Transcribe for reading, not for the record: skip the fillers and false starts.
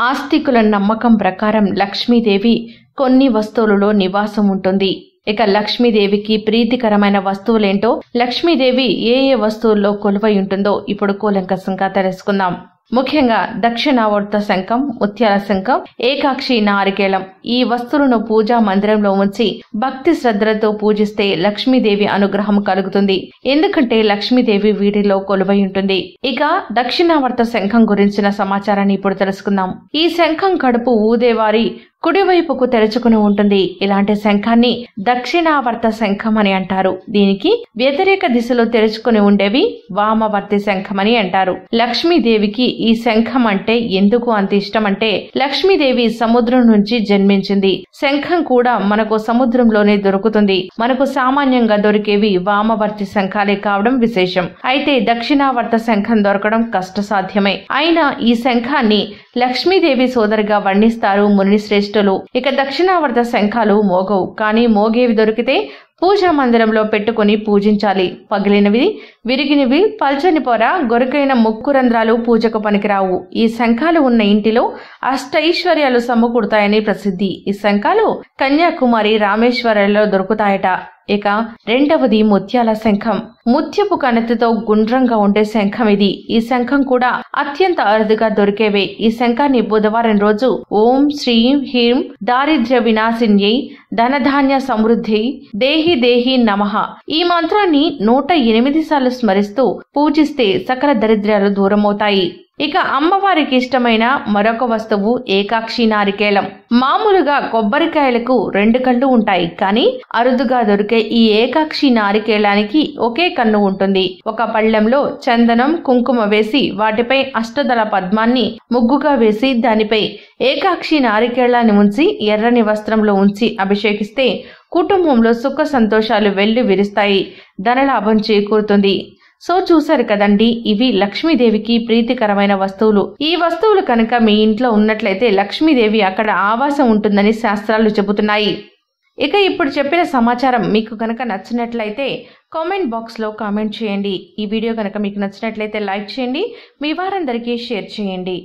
ఆస్తికుల నమ్మకం ప్రకారం లక్ష్మీదేవి కొన్ని వస్తువులలో నివాసం ఉంటుంది. ఇక లక్ష్మీదేవికి ప్రీతికరమైన వస్తువులేంటో, లక్ష్మీదేవి ఏ ఏ వస్తువుల్లో కొలువై ఉంటుందో ఇప్పుడు కూలంకషంగా తెలుసుకుందాం. ముఖ్యంగా దక్షిణావర్త శంఖం, ముత్యాల శంఖం, ఏకాక్షి నారికేళం ఈ వస్తువులను పూజా మందిరంలో ఉంచి భక్తి శ్రద్ధలతో పూజిస్తే లక్ష్మీదేవి అనుగ్రహం కలుగుతుంది. ఎందుకంటే లక్ష్మీదేవి వీటిలో కొలువై ఉంటుంది. ఇక దక్షిణావర్త శంఖం గురించిన సమాచారాన్ని ఇప్పుడు తెలుసుకుందాం. ఈ శంఖం కడుపు ఊదేవారి కుడివైపుకు తెరుచుకుని ఉంటుంది. ఇలాంటి శంఖాన్ని దక్షిణావర్త శంఖం అని అంటారు. దీనికి వ్యతిరేక దిశలో తెరుచుకుని ఉండేవి వామవర్తి శంఖం అని అంటారు. లక్ష్మీదేవికి ఈ శంఖం అంటే ఎందుకు అంత ఇష్టం అంటే, లక్ష్మీదేవి సముద్రం నుంచి జన్మించింది. శంఖం కూడా మనకు సముద్రంలోనే దొరుకుతుంది. మనకు సామాన్యంగా దొరికేవి వామవర్తి శంఖాలే కావడం విశేషం. అయితే దక్షిణావర్త శంఖం దొరకడం కష్టసాధ్యమే. అయినా ఈ శంఖాన్ని లక్ష్మీదేవి సోదరిగా వర్ణిస్తారు ముని శ్రేష్ఠులు. ఇక దక్షిణావర్త శంఖాలు మోగవు, కానీ మోగేవి దొరికితే పూజా మందిరంలో పెట్టుకుని పూజించాలి. పగిలినవి, విరిగినవి, పల్చని పొర, గొరకైన ముక్కు రంధ్రాలు పూజకు పనికిరావు. ఈ శంఖాలు ఉన్న ఇంటిలో అష్టైశ్వర్యాలు సమకూడతాయని ప్రసిద్ధి. ఈ శంఖాలు కన్యాకుమారి, రామేశ్వరంలో దొరుకుతాయట. ఇక రెండవది ముత్యాల శంఖం. ముత్యపు కణతితో గుండ్రంగా ఉండే శంఖం ఇది. ఈ శంఖం కూడా అత్యంత అరుదుగా దొరికేవే. ఈ శంఖాన్ని బుధవారం రోజు ఓం శ్రీం హ్రీం దారిద్ర్య వినాశిన్యై ధనధాన్య సమృద్ధి దేహి దేహి నమః ఈ మంత్రాన్ని 108 సార్లు స్మరిస్తూ పూజిస్తే సకల దరిద్రాలు దూరమవుతాయి. ఇక అమ్మవారికి ఇష్టమైన మరొక వస్తువు ఏకాక్షి నారికేళం. మామూలుగా కొబ్బరికాయలకు 2 కళ్ళు ఉంటాయి, కానీ అరుదుగా దొరికే ఈ ఏకాక్షి నారికేళానికి ఒకే కన్ను ఉంటుంది. ఒక పళ్ళెంలో చందనం, కుంకుమ వేసి వాటిపై అష్టదళ పద్మాన్ని ముగ్గుగా వేసి దానిపై ఏకాక్షి నారికేళాన్ని ఉంచి ఎర్రని వస్త్రంలో ఉంచి అభిషేకిస్తే కుటుంబంలో సుఖ సంతోషాలు వెళ్లి విరుస్తాయి, ధనలాభం చేకూరుతుంది. సో చూశారు కదండి, ఇవి లక్ష్మీదేవికి ప్రీతికరమైన వస్తువులు. ఈ వస్తువులు కనుక మీ ఇంట్లో ఉన్నట్లయితే లక్ష్మీదేవి అక్కడ ఆవాసం ఉంటుందని శాస్త్రాలు చెబుతున్నాయి. ఇక ఇప్పుడు చెప్పిన సమాచారం మీకు కనుక నచ్చినట్లయితే కామెంట్ బాక్స్ లో కామెంట్ చేయండి. ఈ వీడియో కనుక మీకు నచ్చినట్లయితే లైక్ చేయండి, మీ వారందరికీ షేర్ చేయండి.